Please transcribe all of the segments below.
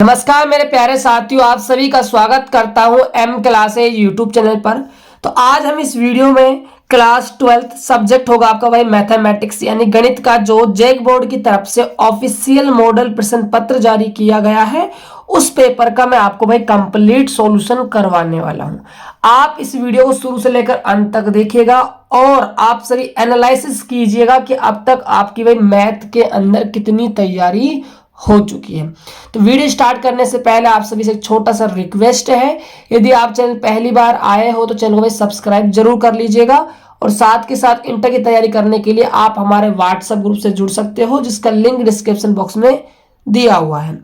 नमस्कार मेरे प्यारे साथियों, आप सभी का स्वागत करता हूं एम क्लासेज यूट्यूब चैनल पर। तो आज हम इस वीडियो में क्लास 12th सब्जेक्ट होगा आपका भाई मैथमेटिक्स यानी गणित का, जो जैक बोर्ड की तरफ से ऑफिशियल मॉडल प्रश्न पत्र जारी किया गया है उस पेपर का मैं आपको भाई कंप्लीट सॉल्यूशन करवाने वाला हूं। आप इस वीडियो को शुरू से लेकर अंत तक देखिएगा और आप सभी एनालिसिस कीजिएगा कि अब तक आपकी भाई मैथ के अंदर कितनी तैयारी हो चुकी है। तो वीडियो स्टार्ट करने से पहले आप सभी से एक छोटा सा रिक्वेस्ट है, यदि आप चैनल पहली बार आए हो तो चैनल को भाई सब्सक्राइब जरूर कर लीजिएगा और साथ के साथ इंटर की तैयारी करने के लिए आप हमारे व्हाट्सएप ग्रुप से जुड़ सकते हो, जिसका लिंक डिस्क्रिप्शन बॉक्स में दिया हुआ है।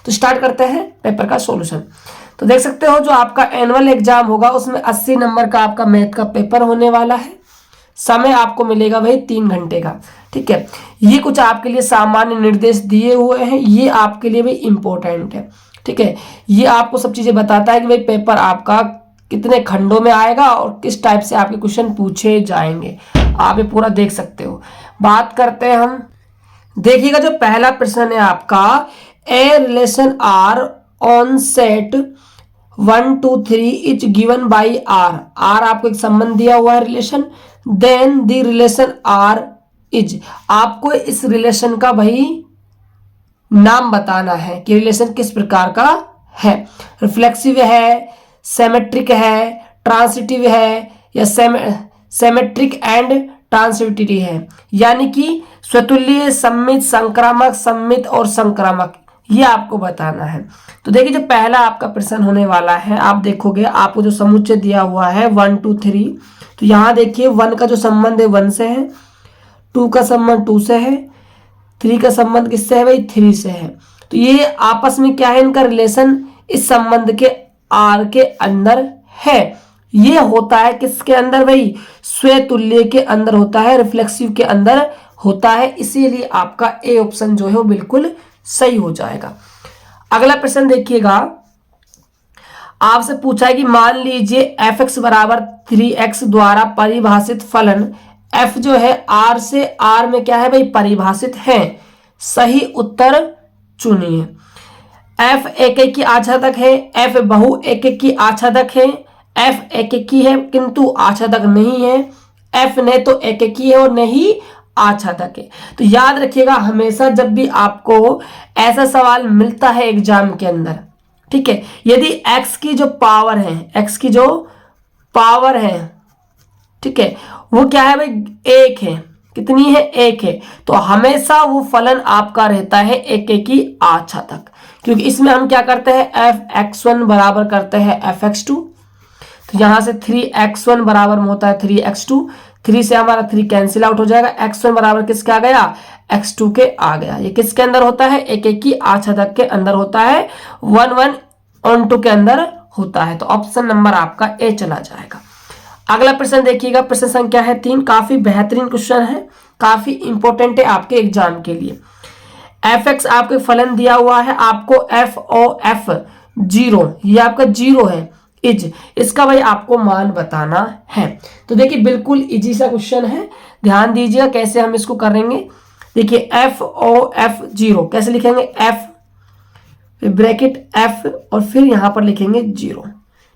तो स्टार्ट करते हैं पेपर का सॉल्यूशन। तो देख सकते हो जो आपका एनुअल एग्जाम होगा उसमें 80 नंबर का आपका मैथ का पेपर होने वाला है। समय आपको मिलेगा भाई 3 घंटे का। ठीक है, ये कुछ आपके लिए सामान्य निर्देश दिए हुए हैं, ये आपके लिए भी इंपॉर्टेंट है। ठीक है, ये आपको सब चीजें बताता है कि भाई पेपर आपका कितने खंडों में आएगा और किस टाइप से आपके क्वेश्चन पूछे जाएंगे, आप ये पूरा देख सकते हो। बात करते हैं हम, देखिएगा जो पहला प्रश्न है आपका, a relation R on set 1 2 3 is given by R. R आपको एक संबंध दिया हुआ है relation, then the relation R is, आपको इस रिलेशन का भाई नाम बताना है कि रिलेशन किस प्रकार का है। रिफ्लेक्सिव है, सिमेट्रिक है, ट्रांसिटिव है या सिमेट्रिक एंड ट्रांसिटिव है, यानी कि स्वतुल्य, सममित, संक्रामक, सममित और संक्रामक, ये आपको बताना है। तो देखिए जो पहला आपका प्रश्न होने वाला है, आप देखोगे आपको जो समुच्चय दिया हुआ है 1 2 3, तो यहां देखिए 1 का जो संबंध है 1 से है, 2 का संबंध 2 से है, 3 का संबंध किससे है भाई 3 से है। तो ये आपस में क्या है, इनका रिलेशन इस संबंध के आर के अंदर है। ये होता है किसके अंदर भाई, स्वतुल्य के अंदर होता है, रिफ्लेक्सिव के अंदर होता है, इसीलिए आपका ए ऑप्शन जो है वो बिल्कुल सही हो जाएगा। अगला प्रश्न देखिएगा, आपसे पूछा है कि मान लीजिए एफ एक्स बराबर 3x द्वारा परिभाषित फलन f जो है r से r में क्या है भाई परिभाषित है। सही उत्तर चुनिए। f एक एक की आच्छादक है, f बहु एक एक की आच्छादक है, f एक एक की है किंतु आच्छादक नहीं है, f ने तो एक एक की है और नहीं आच्छादक है। तो याद रखिएगा हमेशा जब भी आपको ऐसा सवाल मिलता है एग्जाम के अंदर, ठीक है, यदि x की जो पावर है, x की जो पावर है, ठीक है, वो क्या है भाई एक है, कितनी है एक है, तो हमेशा वो फलन आपका रहता है एक एक की आच्छादक, क्योंकि इसमें हम क्या करते हैं f(x1) बराबर करते हैं f(x2), तो यहां से 3x1 बराबर में होता है 3x2, 3 से हमारा 3 कैंसिल आउट हो जाएगा, x1 बराबर किसके आ गया x2 के आ गया। ये किसके अंदर होता है एक एक की आच्छादक के अंदर होता है, 1 1 on 2 के अंदर होता है। तो ऑप्शन नंबर आपका ए चला जाएगा। अगला प्रश्न देखिएगा, प्रश्न संख्या है 3, काफी बेहतरीन क्वेश्चन है, काफी इंपॉर्टेंट है आपके एग्जाम के लिए। एफ एक्स आपको फलन दिया हुआ है, आपको एफ ओ एफ 0, ये आपका 0 है, इज, इसका भाई आपको मान बताना है। तो देखिए बिल्कुल इजी सा क्वेश्चन है, ध्यान दीजिएगा कैसे हम इसको करेंगे। देखिए एफ ओ एफ 0 कैसे लिखेंगे, एफ ब्रैकेट एफ और फिर यहां पर लिखेंगे 0।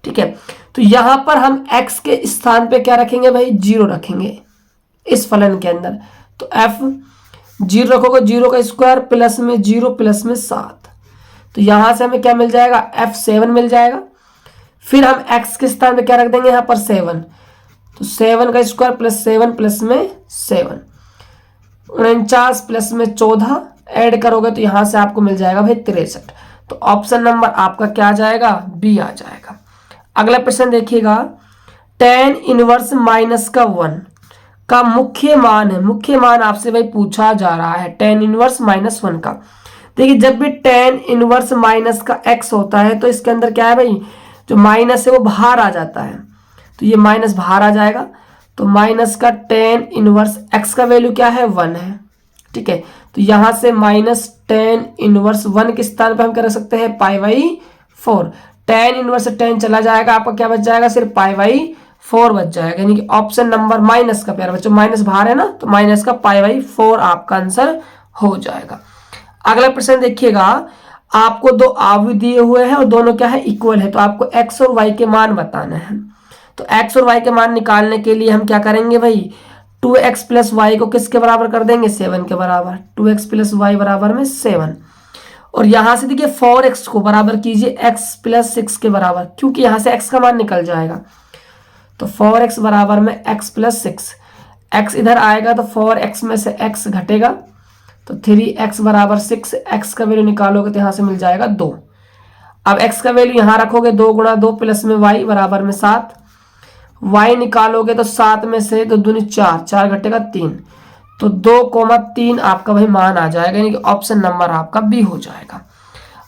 ठीक है, तो यहां पर हम x के स्थान पे क्या रखेंगे भाई 0 रखेंगे इस फलन के अंदर। तो f 0 रखोगे, 0 का स्क्वायर प्लस में 0 प्लस में 7, तो यहां से हमें क्या मिल जाएगा f7 मिल जाएगा। फिर हम x के स्थान पे क्या रख देंगे यहाँ पर 7, तो 7 का स्क्वायर प्लस 7 प्लस में 7, 49 प्लस में 14 ऐड करोगे तो यहां से आपको मिल जाएगा भाई 63। तो ऑप्शन नंबर आपका क्या आ जाएगा, बी आ जाएगा। अगला प्रश्न देखिएगा, tan इनवर्स माइनस का 1 का मुख्य मान है, मुख्य मान आपसे भाई पूछा जा रहा है tan इनवर्स माइनस 1 का। देखिए जब भी tan इनवर्स माइनस का x होता है तो इसके अंदर क्या है भाई, जो माइनस है वो बाहर आ जाता है, तो ये माइनस बाहर आ जाएगा, तो माइनस का tan इनवर्स x का वैल्यू क्या है 1 है। ठीक है, तो यहां से माइनस tan इनवर्स 1 के स्थान पर हम कर सकते हैं π/4, tan इनवर्स से tan चला जाएगा, आपका क्या बच जाएगा सिर्फ π/4 बच जाएगा, यानी कि ऑप्शन नंबर माइनस का, प्यारे बच्चों माइनस बाहर है ना, तो माइनस का π/4 आपका आंसर हो जाएगा। अगला प्रश्न देखिएगा, आपको दो अवयव दिए हुए हैं और दोनों क्या है, इक्वल है, तो आपको x और y के मान बताना है। तो x और y के मान निकालने के लिए हम क्या करेंगे भाई, 2x प्लस वाई को किसके बराबर कर देंगे, 7 के बराबर। 2x प्लस वाई बराबर में 7, और यहां से देखिए 4x को बराबर कीजिए x प्लस 6 के बराबर, क्योंकि यहां से x का मान निकल जाएगा। तो 4x बराबर में x प्लस 6, x इधर आएगा तो 4x में से x घटेगा, तो 3x बराबर 6, x का वैल्यू निकालोगे तो यहां से मिल जाएगा 2। अब x का वैल्यू यहां रखोगे, 2 गुणा 2 प्लस में y बराबर में 7, y निकालोगे तो 7 में से 2 दूनी 4, 4 घटेगा 3, तो 2,3 आपका वही मान आ जाएगा, यानी कि ऑप्शन नंबर आपका बी हो जाएगा।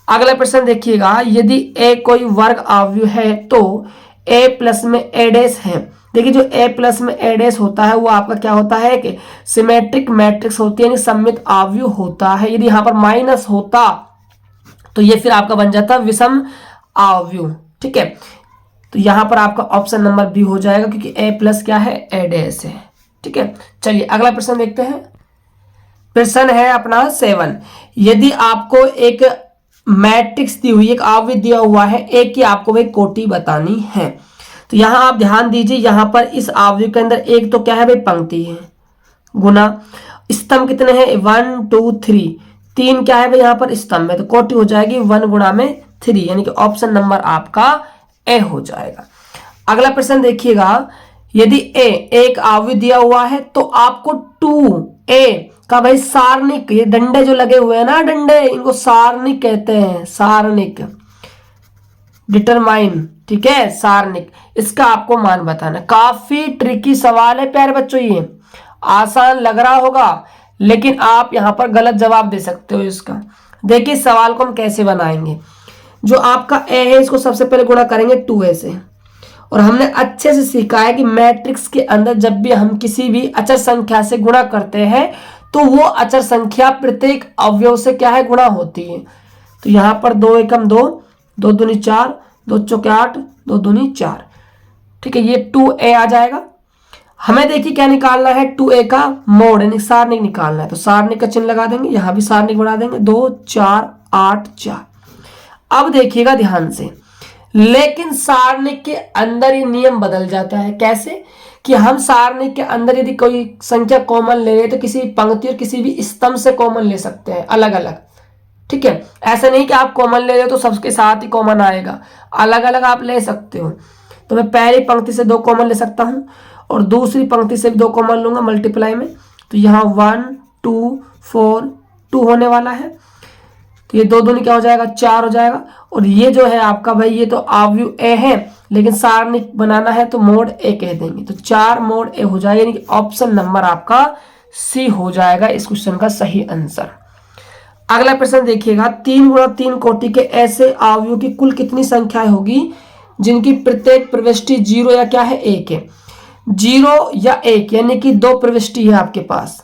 अगला प्रश्न देखिएगा, यदि a कोई वर्ग अवयव है तो a प्लस में a डैश है। देखिए जो a प्लस में a डैश होता है वो आपका क्या होता है कि सिमेट्रिक मैट्रिक्स होती है, यानी सममित अवयव होता है। यदि यहाँ पर माइनस होता तो ये फिर आपका बन जाता विषम अवयव, ठीक है। तो यहां पर आपका ऑप्शन नंबर बी हो जाएगा, क्योंकि a प्लस क्या है, a डैश है, ठीक है। चलिए अगला प्रश्न देखते हैं। प्रश्न है अपना 7, यदि आपको एक मैट्रिक्स दी हुई, एक अवयव दिया हुआ है, एक की आपको वही कोटि बतानी है। तो यहां आप ध्यान दीजिए, यहां पर इस अवयव के अंदर एक तो क्या है भाई, पंक्ति है, गुना स्तंभ कितने हैं, 1 2 3, 3 क्या है भाई यहाँ पर स्तंभ है, तो कोटि हो जाएगी 1 गुणा में 3, यानी कि ऑप्शन नंबर आपका ए हो जाएगा। अगला प्रश्न देखिएगा, यदि ए एक अवयव दिया हुआ है तो आपको 2a का भाई सारणिक, ये डंडे जो लगे हुए हैं ना, डंडे, इनको सारणिक कहते हैं, सारणिक, डिटरमाइन, ठीक है, सारणिक, इसका आपको मान बताना। काफी ट्रिकी सवाल है प्यारे बच्चों, ये आसान लग रहा होगा लेकिन आप यहां पर गलत जवाब दे सकते हो इसका। देखिए सवाल को हम कैसे बनाएंगे, जो आपका a है इसको सबसे पहले गुणा करेंगे 2a से, और हमने अच्छे से सीखा है कि मैट्रिक्स के अंदर जब भी हम किसी भी अचर संख्या से गुणा करते हैं तो वो अचर संख्या प्रत्येक अवयव से क्या है, गुणा होती है। तो यहां पर 2 एकम 2, 2 दूनी 4, 2 चौके 8, 2 दूनी 4, ठीक है, ये 2a आ जाएगा। हमें देखिए क्या निकालना है, 2a का मोड यानी सारणिक निकालना है, तो सारणिक का चिन्ह लगा देंगे, यहां भी सारणिक बना देंगे, 2 4 8 4। अब देखिएगा ध्यान से, लेकिन सारणिक के अंदर ये नियम बदल जाता है। कैसे कि हम सारणिक के अंदर यदि कोई संख्या कॉमन ले रहे तो किसी पंक्ति और किसी भी स्तंभ से कॉमन ले सकते हैं अलग अलग, ठीक है। ऐसा नहीं कि आप कॉमन ले रहे हो तो सबके साथ ही कॉमन आएगा, अलग अलग आप ले सकते हो। तो मैं पहली पंक्ति से 2 कॉमन ले सकता हूं और दूसरी पंक्ति से भी 2 कॉमन लूंगा मल्टीप्लाई में, तो यहाँ 1 2 4 2 होने वाला है, तो ये 2 दूनी क्या हो जाएगा, 4 हो जाएगा। और ये जो है आपका भाई ये तो अवयव ए है, लेकिन सारणिक बनाना है तो मोड ए कह देंगे, तो 4 मोड ए हो जाएगा, यानी कि ऑप्शन नंबर आपका सी हो जाएगा इस क्वेश्चन का सही आंसर। अगला प्रश्न देखिएगा, 3 गुणा 3 कोटि के ऐसे अवयव की कुल कितनी संख्या होगी जिनकी प्रत्येक प्रविष्टि 0 या क्या है 1 है। 0 या 1 यानी कि 2 प्रविष्टि है आपके पास,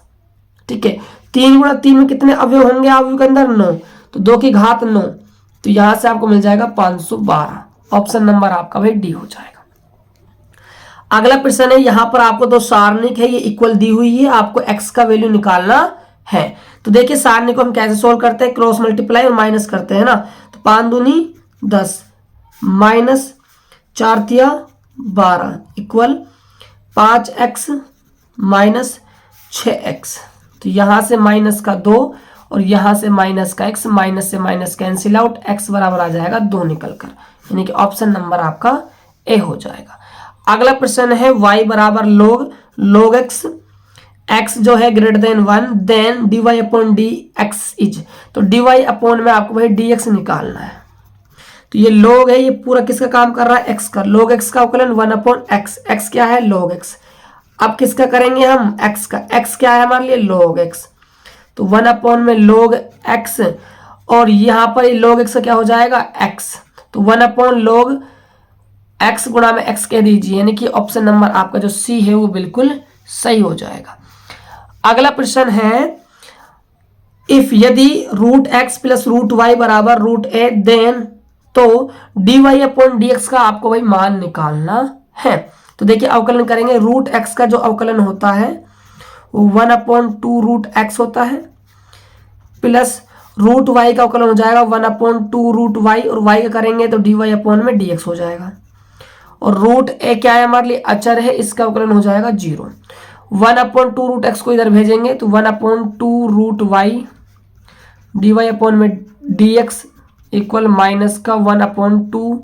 ठीक है। 3 गुणा 3 में कितने अवयव होंगे अवयव के अंदर, 9, तो 2 की घात 9, तो यहां से आपको मिल जाएगा 512, ऑप्शन नंबर आपका भाई डी हो जाएगा। अगला प्रश्न है, यहां पर आपको 2 सारणिक है, ये इक्वल दी हुई है, आपको x का वैल्यू निकालना है। तो देखिए सारणिक को हम कैसे सोल्व करते हैं, क्रॉस मल्टीप्लाई और माइनस करते हैं ना, तो 5 दूनी 10 माइनस 4 तिया 12 इक्वल 5x माइनस 6x, तो यहां से माइनस का 2 और यहां से माइनस का x, माइनस से माइनस कैंसिल आउट, x बराबर आ जाएगा 2 निकलकर, यानी कि ऑप्शन नंबर आपका ए हो जाएगा। अगला प्रश्न है y बराबर log x, x जो है greater than 1, then dy upon D X is, तो dy अपॉन में आपको भाई dx निकालना है। तो ये log है, ये पूरा किसका काम कर रहा है, x का, log x का अवकलन 1 अपॉन x, x क्या है log x। अब किसका करेंगे हम, x का, x क्या है हमारे लिए log x, तो 1 अपॉन में log x, और यहां पर log x का क्या हो जाएगा x, तो 1 अपॉन log x गुणा में x कह दीजिए, यानी कि ऑप्शन नंबर आपका जो सी है वो बिल्कुल सही हो जाएगा। अगला प्रश्न है, इफ यदि root x plus root Y बराबर रूट ए, देन तो dy अपॉन dx का आपको भाई मान निकालना है। तो देखिए अवकलन करेंगे, रूट x का जो अवकलन होता है वो 1 अपॉन 2 रूट x होता है, प्लस रूट वाई का अवकलन हो जाएगा 1/2 रूट वाई, और वाई का करेंगे तो डी वाई अपॉन में डी एक्स हो जाएगा। और रूट ए क्या है हमारे लिए, अचर है, इसका अवकलन हो जाएगा 0। 1/2 रूट एक्स को इधर भेजेंगे तो 1/2 root Y D Y upon में डी एक्स इक्वल माइनस का 1/2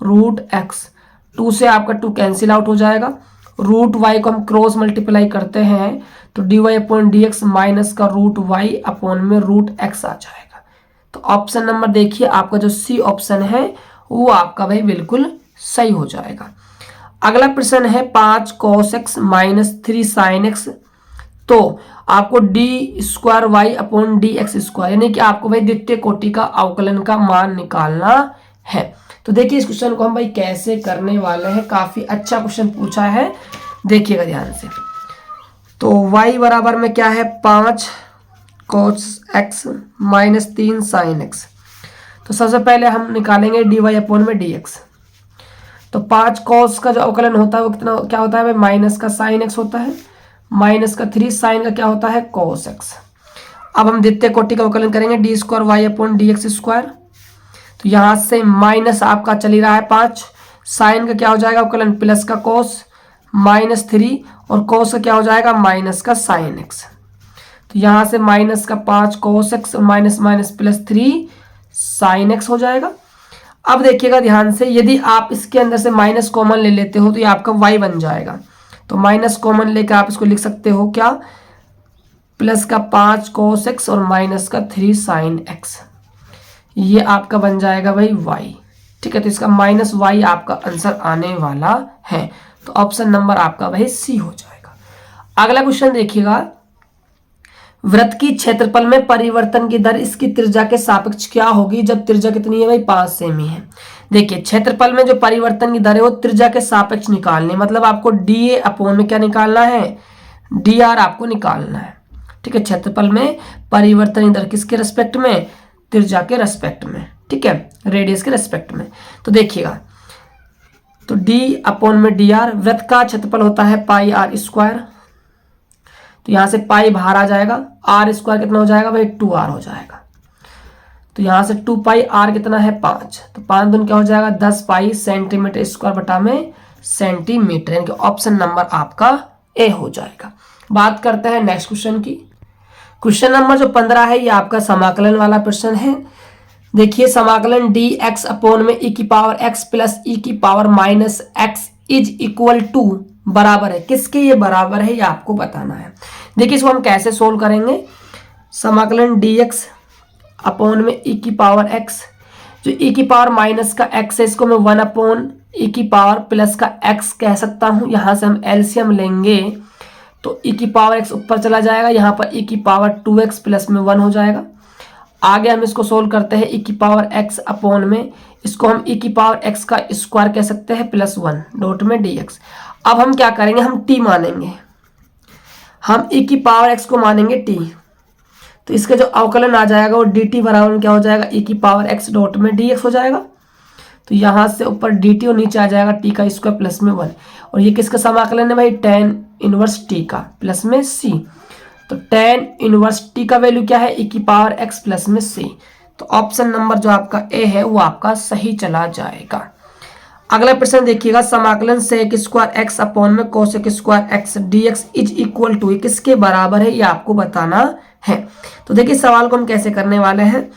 रूट एक्स। 2 से आपका 2 कैंसिल आउट हो जाएगा। रूट वाई को हम क्रॉस मल्टीप्लाई करते हैं तो D Y upon D X minus का रूट वाई अपॉन में रूट एक्स आ जाएगा। तो ऑप्शन नंबर देखिए आपका जो सी ऑप्शन है वो आपका भाई बिल्कुल सही हो जाएगा। अगला प्रश्न है 5 cos x minus 3 sin x। तो आपको D square Y upon D X square यानी कि आपको भाई द्वितीय कोटि का अवकलन का मान निकालना है। तो देखिए इस क्वेश्चन को हम भाई कैसे करने वाले हैं, काफी अच्छा क्वेश्चन पूछा है, देखिएगा ध्यान से। तो y बराबर में क्या है 5 cos x minus 3 sin x। तो सबसे पहले हम निकालेंगे डी वाई अपॉन में डी एक्स। तो 5 cos का जो अवकलन होता है वो कितना क्या होता है भाई, माइनस का sin x होता है, माइनस का 3 sin का क्या होता है cos x। अब हम द्वितीय कोटि का अवकलन करेंगे D square Y upon D X square. तो यहाँ से माइनस आपका चल ही रहा है 5, साइन का क्या हो जाएगा अवकलन प्लस का cos माइनस 3, और cos का क्या हो जाएगा माइनस का sin x। तो यहाँ से माइनस का 5 cos x और minus minus plus 3 sin x हो जाएगा। अब देखिएगा ध्यान से, यदि आप इसके अंदर से माइनस कॉमन ले लेते हो तो ये आपका y बन जाएगा। तो माइनस कॉमन लेकर आप इसको लिख सकते हो क्या, प्लस का 5 cos x और माइनस का 3 sin x, ये आपका बन जाएगा भाई y। ठीक है, तो इसका माइनस y आपका आंसर आने वाला है। तो ऑप्शन नंबर आपका भाई सी हो जाएगा। अगला क्वेश्चन देखिएगा, वृत्त की क्षेत्रफल में परिवर्तन की दर इसकी त्रिज्या के सापेक्ष क्या होगी जब त्रिज्या कितनी है भाई 5 सेमी है। देखिए क्षेत्रफल में जो परिवर्तन की दर है वो त्रिज्या के सापेक्ष निकालनी, मतलब आपको डी ए अपॉन में क्या निकालना है, डी आर आपको निकालना है। ठीक है, क्षेत्रफल में परिवर्तन की दर किसके रेस्पेक्ट में, त्रिज्या के रेस्पेक्ट में, ठीक है, रेडियस के रेस्पेक्ट में। तो देखिएगा, तो डी अपॉन में डी आर, वृत्त का क्षेत्रफल होता है पाई आर स्क्वायर। तो यहां से पाई बाहर आ जाएगा, आर स्क्वायर कितना हो जाएगा भाई 2r हो जाएगा। तो यहां से 2 पाई आर कितना है 5, तो 5 दूनी क्या हो जाएगा 10 पाई सेंटीमीटर स्क्वायर बटा में सेंटीमीटर, यानी कि ऑप्शन नंबर आपका ए हो जाएगा। बात करते हैं नेक्स्ट क्वेश्चन की। क्वेश्चन नंबर जो 15 है ये आपका समाकलन वाला प्रश्न है। देखिए समाकलन डी एक्स अपॉन में ई की पावर एक्स प्लस ई की power minus X is equal to बराबर है, किसके ये बराबर है ये आपको बताना है। देखिए इसको हम कैसे सोल्व करेंगे, समाकलन डी एक्स अपॉन में ई की पावर एक्स, जो ई की पावर माइनस का एक्स है इसको मैं 1 अपॉन ई की पावर प्लस का एक्स कह सकता हूं। यहां से हम एलसीएम लेंगे तो ई की पावर एक्स ऊपर चला जाएगा, यहाँ पर ई की पावर 2x प्लस में 1 हो जाएगा। आगे हम इसको सोल्व करते हैं, ई की पावर x अपॉन में इसको हम ई की पावर x का स्क्वायर कह सकते हैं प्लस 1 डॉट में dx। अब हम क्या करेंगे, हम t मानेंगे, हम ई की पावर x को मानेंगे t। तो इसका जो अवकलन आ जाएगा वो dt बराबर में क्या हो जाएगा, ई की पावर x डॉट में dx हो जाएगा। तो यहाँ से ऊपर dt और नीचे आ जाएगा t का स्क्वायर प्लस में 1, और ये किसका समाकलन है भाई tan इनवर्स t का प्लस में c। तो tan इनवर्स t का वैल्यू क्या है, e की पावर x प्लस में c। तो ऑप्शन नंबर जो आपका ए है वो आपका सही चला जाएगा। अगला प्रश्न देखिएगा, समाकलन sec स्क्वायर x अपॉन में cosec square x dx is equal to, किसके बराबर है ये आपको बताना है। तो देखिए सवाल को हम कैसे करने वाले हैं,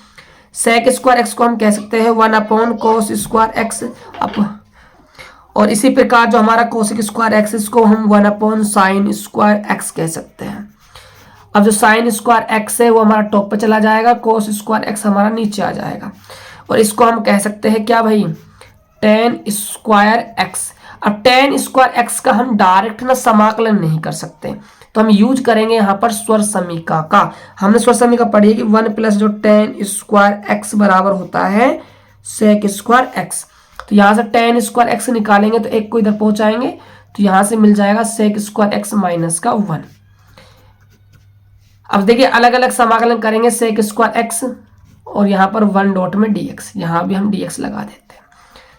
sec स्क्वायर x को हम कह सकते हैं 1 अपॉन cos स्क्वायर x और इसी प्रकार जो हमारा कोसेक स्क्वायर एक्स इसको हम 1 अपॉन साइन स्क्वायर एक्स कह सकते हैं। अब जो साइन स्क्वायर एक्स है वो हमारा टॉप पे चला जाएगा, कोस स्क्वायर एक्स हमारा नीचे आ जाएगा, और इसको हम कह सकते हैं क्या भाई टेन स्क्वायर एक्स। अब टेन स्क्वायर एक्स का हम डायरेक्ट ना समाकलन नहीं कर सकते, तो हम यूज करेंगे यहाँ पर स्वर समीका का। हमने स्वर समीका पढ़ी है कि 1 प्लस जो टेन स्क्वायर एक्स बराबर होता है सेक स्क्वायर एक्स। तो यहाँ से टेन स्क्वायर एक्स निकालेंगे तो एक को इधर पहुंचाएंगे, तो यहाँ से मिल जाएगा सेक स्क्वायर एक्स माइनस का 1। अब देखिए अलग अलग समाकलन करेंगे, सेक स्क्वायर एक्स और यहाँ पर 1 डॉट में dx, यहाँ भी हम dx लगा देते हैं।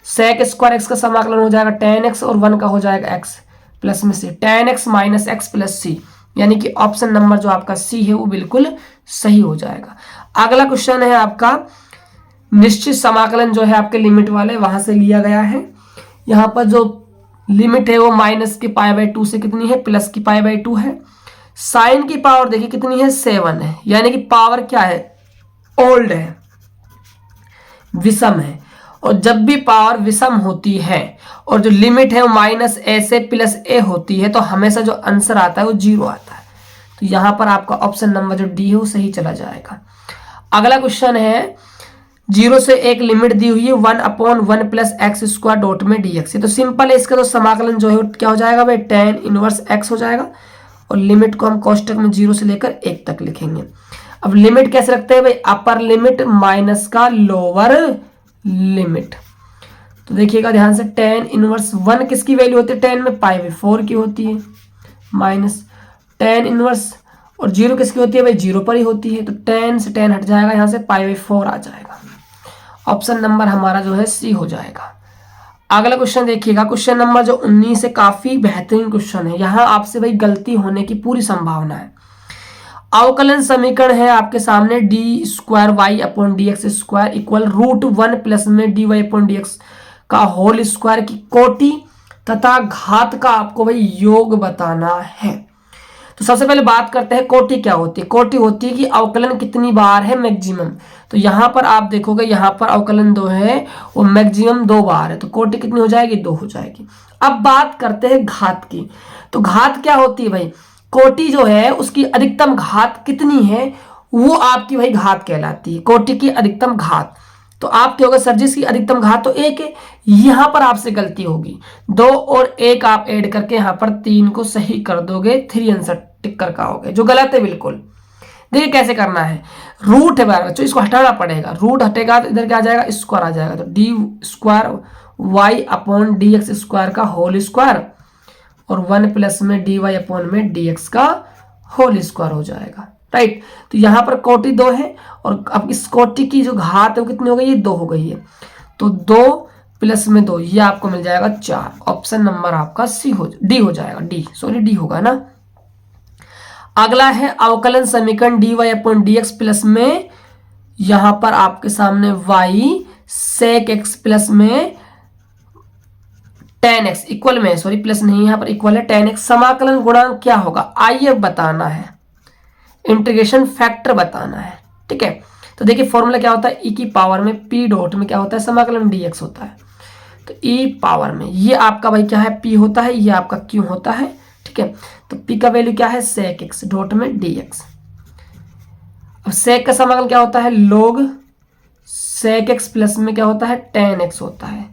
सेक स्क्वायर एक्स का समाकलन हो जाएगा tan x और 1 का हो जाएगा x प्लस में c, tan x minus x plus c, यानी कि ऑप्शन नंबर जो आपका सी है वो बिल्कुल सही हो जाएगा। अगला क्वेश्चन है आपका निश्चित समाकलन जो है आपके लिमिट वाले वहां से लिया गया है। यहाँ पर जो लिमिट है वो माइनस की π/2 से कितनी है, प्लस की π/2 है। साइन की पावर देखिए कितनी है, 7 है, यानी कि पावर क्या है, ओल्ड है, विषम है। और जब भी पावर विषम होती है और जो लिमिट है वो -a से +a होती है तो हमेशा जो आंसर आता है वो 0 आता है। तो यहाँ पर आपका ऑप्शन नंबर जो डी है वो सही चला जाएगा। अगला क्वेश्चन है 0 से एक लिमिट दी हुई है 1/1 + x² डॉट में dx। तो सिंपल है, इसका तो समाकलन जो है क्या हो जाएगा भाई, tan इनवर्स x हो जाएगा। और लिमिट को हम कोष्टक में 0 से लेकर 1 तक लिखेंगे। अब लिमिट कैसे रखते हैं भाई, अपर लिमिट माइनस का लोअर लिमिट। तो देखिएगा ध्यान से, tan इनवर्स 1 किसकी वैल्यू होती है, tan में π/4 की होती है, माइनस tan इनवर्स और 0 किसकी होती है भाई, 0 पर ही होती है। तो tan से tan हट जाएगा, यहाँ से π/4 आ जाएगा। ऑप्शन नंबर हमारा जो है सी हो जाएगा। अगला क्वेश्चन देखिएगा, क्वेश्चन नंबर जो 19 है, काफी बेहतरीन क्वेश्चन है। यहाँ आपसे भाई गलती होने की पूरी संभावना है। अवकलन समीकरण है आपके सामने d² y/dx² इक्वल √1 प्लस में dy/dx का होल स्क्वायर की कोटि तथा घात का आपको भाई योग बताना है। तो सबसे पहले बात करते हैं कोटि क्या होती है। कोटि होती है कि अवकलन कितनी बार है, मैक्सिमम। तो यहाँ पर आप देखोगे, यहाँ पर अवकलन 2 है, वो मैक्सिमम 2 बार है, तो कोटि कितनी हो जाएगी, 2 हो जाएगी। अब बात करते हैं घात की। तो घात क्या होती है भाई, कोटि जो है उसकी अधिकतम घात कितनी है, वो आपकी भाई घात कहलाती है, कोटि की अधिकतम घात। तो आप क्या होगा, सर जी इसकी अधिकतम घात तो 1 है। यहां पर आपसे गलती होगी, 2 और 1 आप ऐड करके यहां पर 3 को सही कर दोगे, 3 आंसर टिक कर पाओगे, जो गलत है बिल्कुल। देखिए कैसे करना है, रूट है बार बच्चों, इसको हटाना पड़ेगा। रूट हटेगा तो इधर क्या आ जाएगा, स्क्वायर आ जाएगा। तो d² y/dx² का होल स्क्वायर और 1 प्लस में dy/dx का होल स्क्वायर हो जाएगा, राइट। तो यहाँ पर कोटि 2 है और अब इस कोटि की जो घात है वो कितनी हो गई है, 2 हो गई है। तो 2 प्लस में 2 ये आपको मिल जाएगा 4। ऑप्शन नंबर आपका डी हो जाएगा, डी होगा ना। अगला है अवकलन समीकरण dy/dx प्लस में यहां पर आपके सामने y sec x प्लस में tan x इक्वल में, सॉरी प्लस नहीं, यहां पर इक्वल है tan x। समाकलन गुणांक क्या होगा, आइए बताना है, इंटीग्रेशन फैक्टर बताना है, ठीक है। तो देखिए फॉर्मूला क्या होता है, e की पावर में p डॉट में क्या होता है, समाकलन dx होता है। तो e पावर में ये आपका भाई क्या है, p होता है, ये आपका q होता है, ठीक है। तो p का वैल्यू क्या है, sec x डॉट में dx। अब sec का समाकलन क्या होता है, log sec x प्लस में क्या होता है, tan x होता है।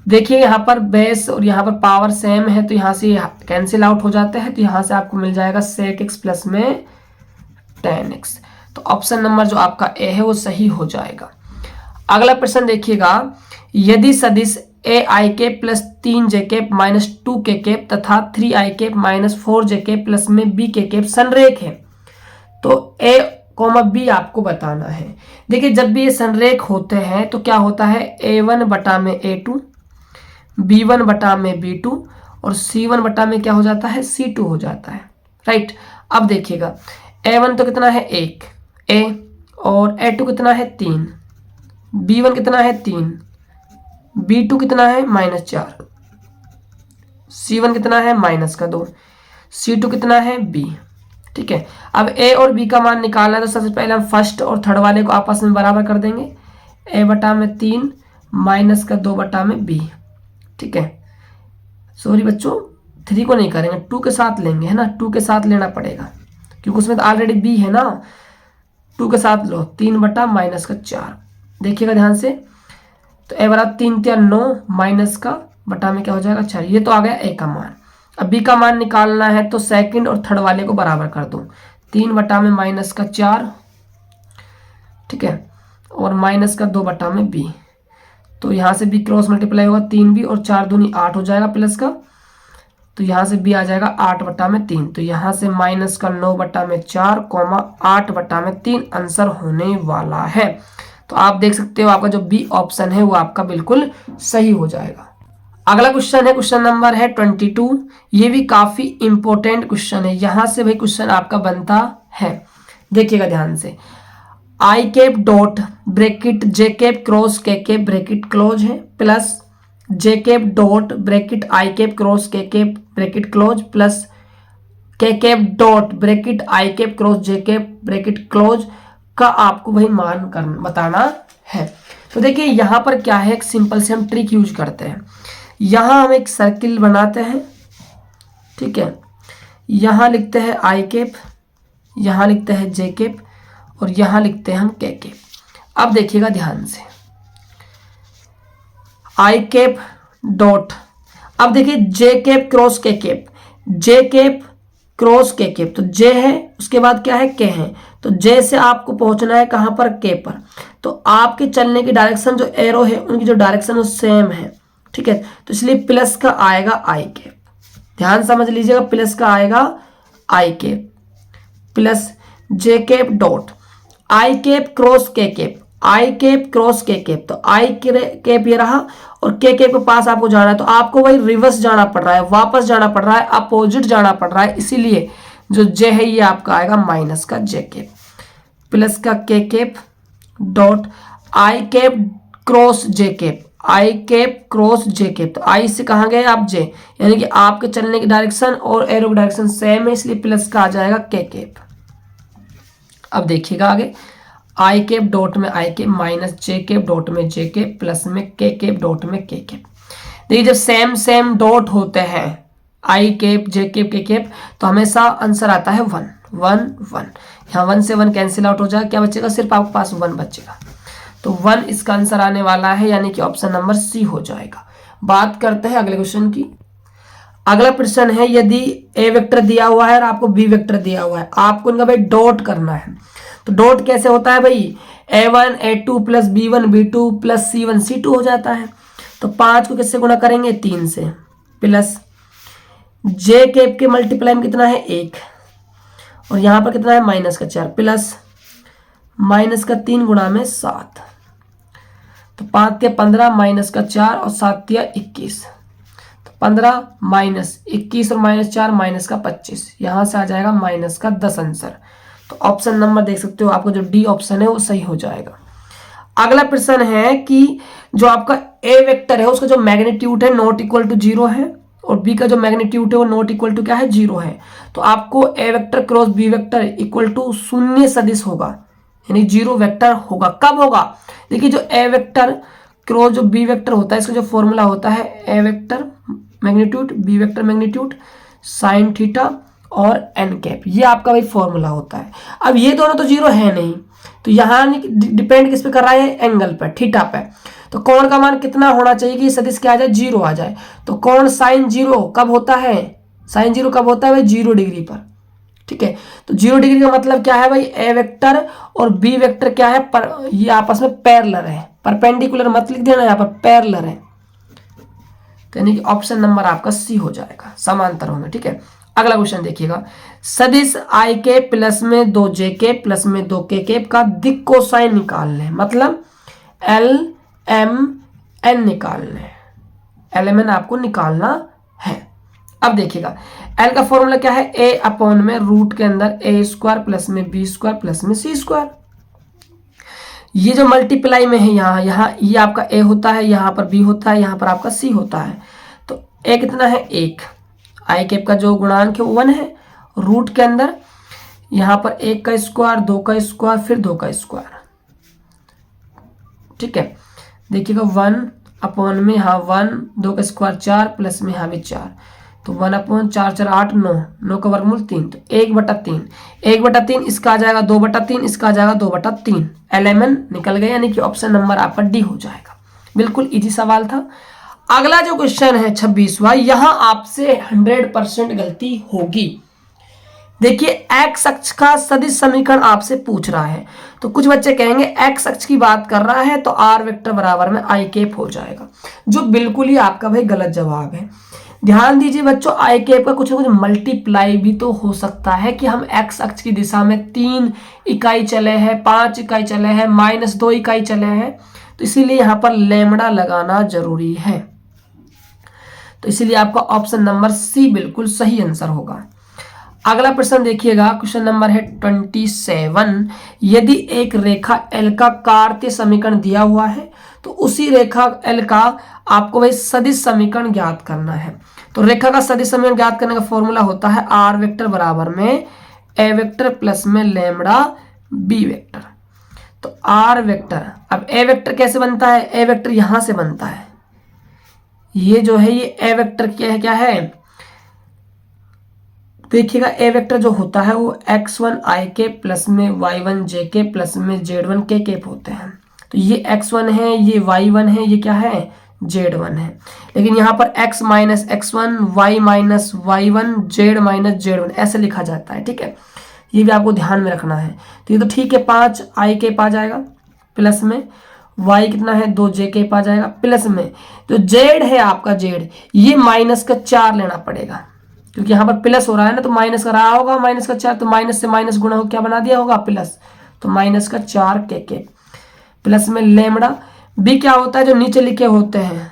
देखिए यहाँ पर बेस और यहाँ पर पावर सेम है तो यहाँ से कैंसिल आउट हो जाते हैं, तो यहाँ से आपको मिल जाएगा sec x प्लस में tan x। तो ऑप्शन नंबर जो आपका ए है वो सही हो जाएगा। अगला प्रश्न देखिएगा, यदि सदिश ai plus 3j minus 2k तथा 3i माइनस 4j प्लस में bk संरेख है तो a b आपको बताना है। देखिए जब भी ये संरेख होते हैं तो क्या होता है, a1 बटा में a2, b1 बटा में b2 और c1 बटा में क्या हो जाता है, c2 हो जाता है, राइट। अब देखिएगा a1 तो कितना है 1 a और a2 कितना है 3, b1 कितना है 3, b2 कितना है -4, c1 कितना है -2, c2 कितना है b, ठीक है। अब a और b का मान निकालना है तो सबसे पहले हम फर्स्ट और थर्ड वाले को आपस में बराबर कर देंगे, a बटा में 3 -2 बटा में b, ठीक है। सॉरी बच्चों 3 को नहीं करेंगे, 2 के साथ लेंगे, है ना, 2 के साथ लेना पड़ेगा क्योंकि उसमें तो ऑलरेडी b है ना, 2 के साथ लो, 3 बटा -4। देखिएगा ध्यान से, तो a बराबर 3 3 9 माइनस का बटा में क्या हो जाएगा 4। ये तो आ गया a का मान। अब b का मान निकालना है तो सेकंड और थर्ड वाले को बराबर कर दो, 3 बटा में -4, ठीक है, और -2 बटा में b। तो यहाँ से b क्रॉस मल्टीप्लाई होगा 3b और 4 दूनी 8 हो जाएगा प्लस का, तो यहाँ से b आ जाएगा 8 बटा में 3। तो यहाँ से -9 बटा में 4 8 बटा में 3 आंसर होने वाला है। तो आप देख सकते हो आपका जो बी ऑप्शन है वो आपका बिल्कुल सही हो जाएगा। अगला क्वेश्चन है, क्वेश्चन नंबर है 22। ये भी काफी इंपॉर्टेंट क्वेश्चन है, यहां से भाई क्वेश्चन आपका बनता है, देखिएगा ध्यान से। आई कैप डॉट ब्रैकेट जे cap cross K cap bracket close है, plus J cap dot bracket आई cap cross K cap bracket close, plus के कैप डॉट ब्रैकेट आई कैप क्रॉस जे कैप ब्रैकेट क्लोज का आपको वही मान बताना है। तो देखिए यहाँ पर क्या है, एक सिंपल से हम ट्रिक यूज करते हैं। यहाँ हम एक सर्किल बनाते हैं, ठीक है, यहाँ लिखते हैं आई कैप, यहाँ लिखते हैं जे कैप और यहाँ लिखते हैं हम के कैप। अब देखिएगा ध्यान से, आई कैप डॉट, अब देखिए जे कैप क्रॉस के कैप, जे कैप क्रॉस के कैप, तो जे है उसके बाद क्या है, के है, तो जे से आपको पहुंचना है कहां पर, के पर। तो आपके चलने की डायरेक्शन जो एरो है उनकी जो डायरेक्शन वो सेम है, ठीक है, तो इसलिए प्लस का आएगा आई कैप, ध्यान समझ लीजिएगा, प्लस का आएगा I cap plus J cap dot I cap cross K cap, I cap cross K cap, तो आई कैप ये रहा और के कैप के पास आपको जाना है, तो आपको वही रिवर्स जाना पड़ रहा है, वापस जाना पड़ रहा है, अपोजिट जाना पड़ रहा है, इसीलिए जो जे है ये आपका आएगा माइनस का जे कैप प्लस का के cap dot I cap cross J cap, I cap cross J cap, तो आई से कहाँ गए आप, जे, यानी कि आपके चलने की डायरेक्शन और एरो की डायरेक्शन सेम है, इसलिए प्लस का आ जाएगा के कैप। अब देखिएगा आगे, आई कैप डॉट में आई कैप माइनस जे कैप डॉट में जे कैप प्लस में के कैप डॉट में के कैप। देखिए जब सेम सेम डॉट होते हैं आई कैप जे कैप के कैप, तो हमेशा आंसर आता है 1 1 1, यहाँ 1 से 1 कैंसिल आउट हो जाएगा, क्या बचेगा, सिर्फ आपके पास 1 बचेगा, तो 1 इसका आंसर आने वाला है, यानी कि ऑप्शन नंबर सी हो जाएगा। बात करते हैं अगले क्वेश्चन की। अगला प्रश्न है, यदि ए वेक्टर दिया हुआ है और आपको बी वेक्टर दिया हुआ है, आपको इनका भाई डॉट करना है। तो डॉट कैसे होता है भाई, a1 a2 plus b1 b2 plus c1 c2 हो जाता है। तो 5 को किससे गुणा करेंगे, 3 से, प्लस जे कैप के मल्टीप्लाई में कितना है 1 और यहाँ पर कितना है माइनस का 4 प्लस माइनस का 3 गुणा में 7, तो 5 या 15 माइनस का 4 और 7 या 21, तो 15 माइनस 21 और माइनस 4 माइनस का 25, यहाँ से आ जाएगा माइनस का 10 आंसर। तो ऑप्शन नंबर देख सकते हो, आपको जो डी ऑप्शन है वो सही हो जाएगा। अगला प्रश्न है कि जो आपका ए वेक्टर है उसका जो मैग्नीट्यूड है नॉट इक्वल टू 0 है और बी का जो मैग्नीट्यूड है वो नॉट इक्वल टू क्या है, 0 है। तो आपको A vector cross B vector equal to शून्य सदिश होगा, यानी 0 वेक्टर होगा। कब होगा, देखिए जो ए वेक्टर क्रॉस जो बी वेक्टर होता है, इसका जो फॉर्मूला होता है A vector magnitude B vector magnitude sine theta और एन कैप, ये आपका भाई फॉर्मूला होता है। अब ये दोनों तो 0 है नहीं, तो यहाँ डिपेंड किस पे कर रहा है, एंगल पे, थीटा पे। तो कोण का मान कितना होना चाहिए कि सदिश क्या आ जाए, 0 आ जाए। तो कोण साइन 0 कब होता है, साइन 0 कब होता है भाई, 0 डिग्री पर, ठीक है। तो 0 डिग्री का मतलब क्या है भाई, ए वेक्टर और बी वेक्टर क्या है, ये आपस में पैरेलल है, परपेंडिकुलर मत लिख देना, यहाँ पर पैरेलल है, तो यानी कि ऑप्शन नंबर आपका सी हो जाएगा, समांतर होना, ठीक है। अगला क्वेश्चन देखिएगा, सदिश आई के प्लस में 2 जे के प्लस में 2 के कैप का दिक् कोसाइन निकालने, मतलब एल एम एन निकालने, एल एम एन आपको निकालना है। अब देखिएगा एल का फॉर्मूला क्या है, ए अपॉन में रूट के अंदर ए स्क्वायर प्लस में बी स्क्वायर प्लस में सी स्क्वायर। ये जो मल्टीप्लाई में है यहाँ ये आपका ए होता है, यहाँ पर बी होता है, यहाँ पर आपका सी होता है। तो ए कितना है 1, आई कैप का जो गुणांक है वो 1 है, रूट के अंदर यहाँ पर 1 का स्क्वायर 2 का स्क्वायर फिर 2 का स्क्वायर, ठीक है। देखिएगा 1 अपॉन में यहाँ 1 2 का स्क्वायर 4 प्लस में यहाँ भी 4, तो 1 अपॉन 4 4 8 9 का वर्गमूल 3, तो 1/3 1/3 इसका आ जाएगा 2/3 इसका आ जाएगा 2/3, एलएमएन निकल गया, यानी कि ऑप्शन नंबर आपका डी हो जाएगा। बिल्कुल इजी सवाल था। अगला जो क्वेश्चन है 26वां, यहां आपसे 100% गलती होगी। देखिए एक्स अक्ष का सदिश समीकरण आपसे पूछ रहा है, तो कुछ बच्चे कहेंगे एक्स अक्ष की बात कर रहा है तो आर वेक्टर बराबर में आई कैप हो जाएगा, जो बिल्कुल ही आपका भाई गलत जवाब है। ध्यान दीजिए बच्चों, आई कैप का कुछ ना कुछ मल्टीप्लाई भी तो हो सकता है कि हम एक्स अक्ष की दिशा में 3 इकाई चले हैं, 5 इकाई चले हैं, -2 इकाई चले हैं, तो इसीलिए यहाँ पर लैम्डा लगाना जरूरी है। तो इसीलिए आपका ऑप्शन नंबर सी बिल्कुल सही आंसर होगा। अगला प्रश्न देखिएगा, क्वेश्चन नंबर है 27। यदि एक रेखा एल का कार्तीय समीकरण दिया हुआ है तो उसी रेखा एल का आपको वही सदिश समीकरण ज्ञात करना है। तो रेखा का सदिश समीकरण ज्ञात करने का फॉर्मूला होता है आर वेक्टर बराबर में ए वेक्टर प्लस में लैम्बडा बी वेक्टर। तो आर वेक्टर, अब ए वेक्टर कैसे बनता है, ए वेक्टर यहां से बनता है, ये जो है ये ए वेक्टर क्या है देखिएगा, ए वेक्टर जो होता है वो x1 i के प्लस में y1 j के प्लस में z1 के केप होते हैं। तो ये x1 है, ये y1 है, ये क्या है z1 है। लेकिन यहाँ पर x minus x1, y minus y1, z minus z1 ऐसे लिखा जाता है, ठीक है, ये भी आपको ध्यान में रखना है। तो ये तो ठीक है, 5 i के पा जाएगा प्लस में y कितना है 2 j के पा जाएगा प्लस में जो z है आपका z, ये माइनस का 4 लेना पड़ेगा क्योंकि यहाँ पर प्लस हो रहा है ना, तो माइनस का रहा होगा माइनस का 4, तो माइनस से माइनस गुणा हो क्या बना दिया होगा प्लस, तो माइनस का 4 के प्लस में लैम्बडा बी क्या होता है जो नीचे लिखे होते हैं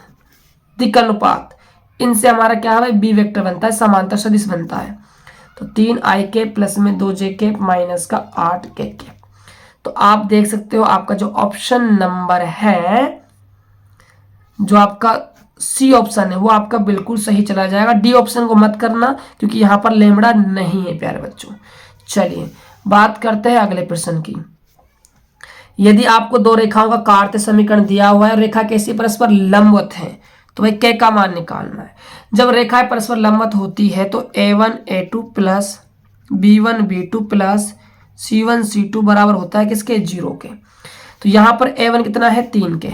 दिक् अनुपात, इनसे हमारा क्या है बी वेक्टर बनता है, समांतर सदिश बनता है। तो 3 i के प्लस में 2 j के माइनस का 8 के। तो आप देख सकते हो आपका जो ऑप्शन नंबर है, जो आपका सी ऑप्शन है वो आपका बिल्कुल सही चला जाएगा। डी ऑप्शन को मत करना क्योंकि यहाँ पर लैम्बडा नहीं है प्यारे बच्चों। चलिए बात करते हैं अगले प्रश्न की। यदि आपको दो रेखाओं का कार्तीय समीकरण दिया हुआ है, रेखा कैसी परस्पर लंबवत है, तो भाई के का मान निकालना है। जब रेखाएं परस्पर लंबवत होती है तो a1 a2 plus b1 b2 plus c1 c2 बराबर होता है किसके 0 के। तो यहाँ पर a1 कितना है 3 के,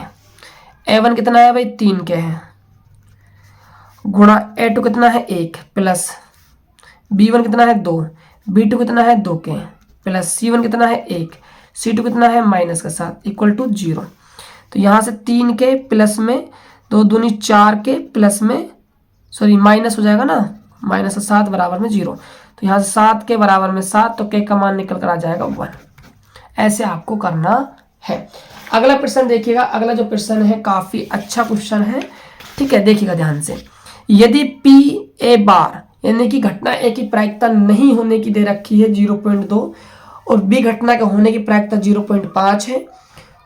a1 कितना है भाई 3 के है, गुणा a2 कितना है 1 प्लस b1 कितना है 2, b2 कितना है 2 के प्लस c1 कितना है 1, c2 कितना है माइनस का 7 इक्वल टू 0। तो यहाँ से 3 के प्लस में 2 दूनी 4 के प्लस में सॉरी माइनस हो जाएगा ना, माइनस का 7 बराबर में 0। तो यहाँ से 7 के बराबर में 7, तो के का मान निकल कर आ जाएगा 1। ऐसे आपको करना है। अगला प्रश्न देखिएगा, अगला जो प्रश्न है काफी अच्छा क्वेश्चन है, ठीक है, देखिएगा ध्यान से। यदि पी ए बार यानी कि घटना ए की प्रायिकता नहीं होने की दे रखी है 0.2 और बी घटना के होने की प्रायिकता 0.5 है,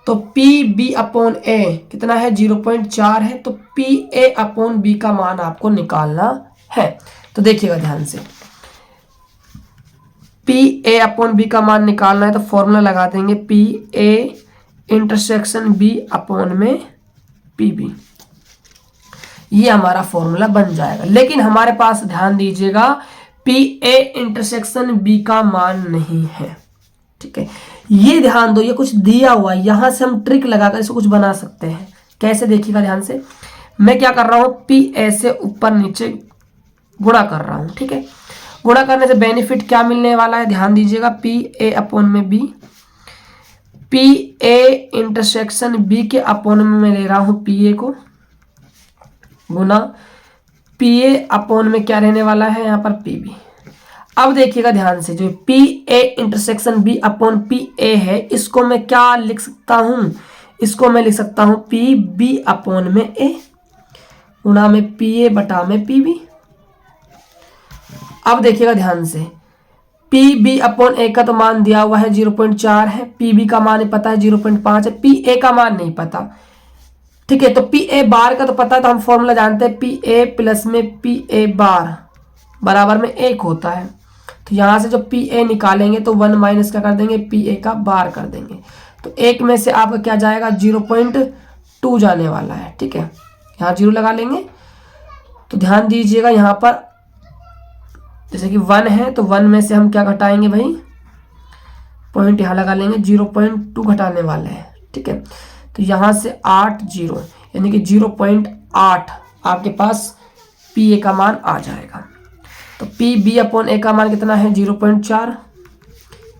तो पी बी अपॉन ए कितना है 0.4 है, तो पी ए अपॉन बी का मान आपको निकालना है। तो देखिएगा ध्यान से, पी ए अपॉन बी का मान निकालना है तो फॉर्मूला लगा देंगे P A intersection B upon में पी बी, ये हमारा फॉर्मूला बन जाएगा। लेकिन हमारे पास ध्यान दीजिएगा पी ए इंटरसेक्शन बी का मान नहीं है, ठीक है, ये ध्यान दो, ये कुछ दिया हुआ है, यहां से हम ट्रिक लगाकर इसको कुछ बना सकते हैं। कैसे देखिएगा ध्यान से, मैं क्या कर रहा हूं पी ए से ऊपर नीचे गुणा कर रहा हूं, ठीक है, गुणा करने से बेनिफिट क्या मिलने वाला है ध्यान दीजिएगा, पी ए अपॉन में B, P A intersection B के अपॉन में मैं ले रहा हूं पी ए को, गुना पी ए अपॉन में क्या रहने वाला है यहाँ पर पी बी। अब देखिएगा ध्यान से, जो P A intersection B upon P A है, इसको मैं क्या लिख सकता हूं, इसको मैं लिख सकता हूं पी बी अपॉन में ए गुणा में पी ए बटा में पी बी। अब देखिएगा ध्यान से, पी बी अपॉन ए का तो मान दिया हुआ है 0.4 है, पी बी का मान पता है 0.5 है, पी ए का मान नहीं पता, ठीक है, तो पी ए बार का तो पता है, तो हम फॉर्मूला जानते हैं पी ए प्लस में पी ए बार बराबर में 1 होता है। तो यहाँ से जो पी ए निकालेंगे तो 1 माइनस क्या कर देंगे पी ए का बार कर देंगे, तो 1 में से आपका क्या जाएगा 0.2 जाने वाला है, ठीक है, यहाँ 0 लगा लेंगे। तो ध्यान दीजिएगा यहाँ पर जैसे कि 1 है तो 1 में से हम क्या घटाएंगे भाई, पॉइंट यहाँ लगा लेंगे, 0.2 घटाने वाले हैं, ठीक है, तो यहाँ से 8 0 यानी कि 0.8 आपके पास पी ए का मान आ जाएगा। तो पी बी अपॉन ए का मान कितना है 0.4,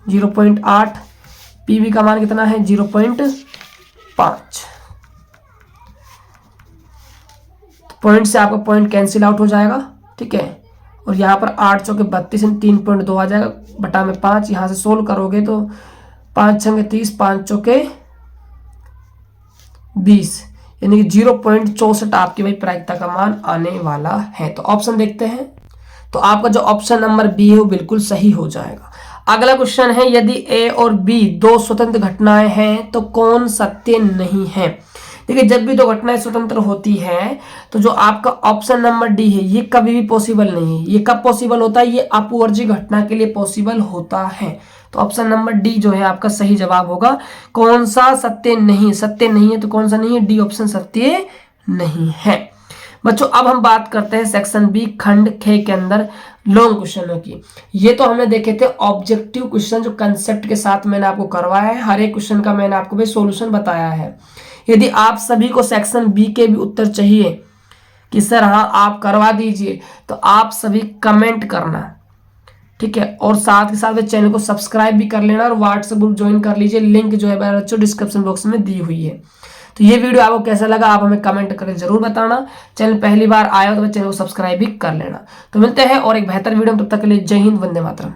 0.8, पी बी का मान कितना है 0.5। पॉइंट से आपका पॉइंट कैंसिल आउट हो जाएगा, ठीक है, और यहाँ पर 8 चौके 32 में 3.2 आ जाएगा बटा में 5, यहाँ से सोल्व करोगे तो 5 छंगे 30, 5 चौके 20 यानी कि 0.64 आपकी भाई प्रायिकता का मान आने वाला है। तो ऑप्शन देखते हैं, तो आपका जो ऑप्शन नंबर बी है वो बिल्कुल सही हो जाएगा। अगला क्वेश्चन है, यदि ए और बी दो स्वतंत्र घटनाएं हैं तो कौन सत्य नहीं है। देखिए, जब भी दो घटनाएं स्वतंत्र होती है तो जो आपका ऑप्शन नंबर डी है ये कभी भी पॉसिबल नहीं है। ये कब पॉसिबल होता है, ये अपवर्जी घटना के लिए पॉसिबल होता है। तो ऑप्शन नंबर डी जो है आपका सही जवाब होगा। कौन सा सत्य नहीं, सत्य नहीं है तो कौन सा नहीं है, डी ऑप्शन सत्य नहीं है। बच्चों अब हम बात करते हैं सेक्शन बी खंड ख के अंदर लॉन्ग क्वेश्चनों की। ये तो हमने देखे थे ऑब्जेक्टिव क्वेश्चन जो कंसेप्ट के साथ मैंने आपको करवाया है। हर एक क्वेश्चन का मैंने आपको भी सॉल्यूशन बताया है। यदि आप सभी को सेक्शन बी के भी उत्तर चाहिए कि सर हाँ आप करवा दीजिए, तो आप सभी कमेंट करना, ठीक है। और साथ के साथ चैनल को सब्सक्राइब भी कर लेना और व्हाट्सएप ग्रुप ज्वाइन कर लीजिए। लिंक जो है बच्चों डिस्क्रिप्शन बॉक्स में दी हुई है। तो ये वीडियो आपको कैसा लगा आप हमें कमेंट करके जरूर बताना। चैनल पहली बार आया हो तो चैनल को सब्सक्राइब भी कर लेना। तो मिलते हैं और एक बेहतर वीडियो में, तब तक के लिए जय हिंद, वंदे मातरम।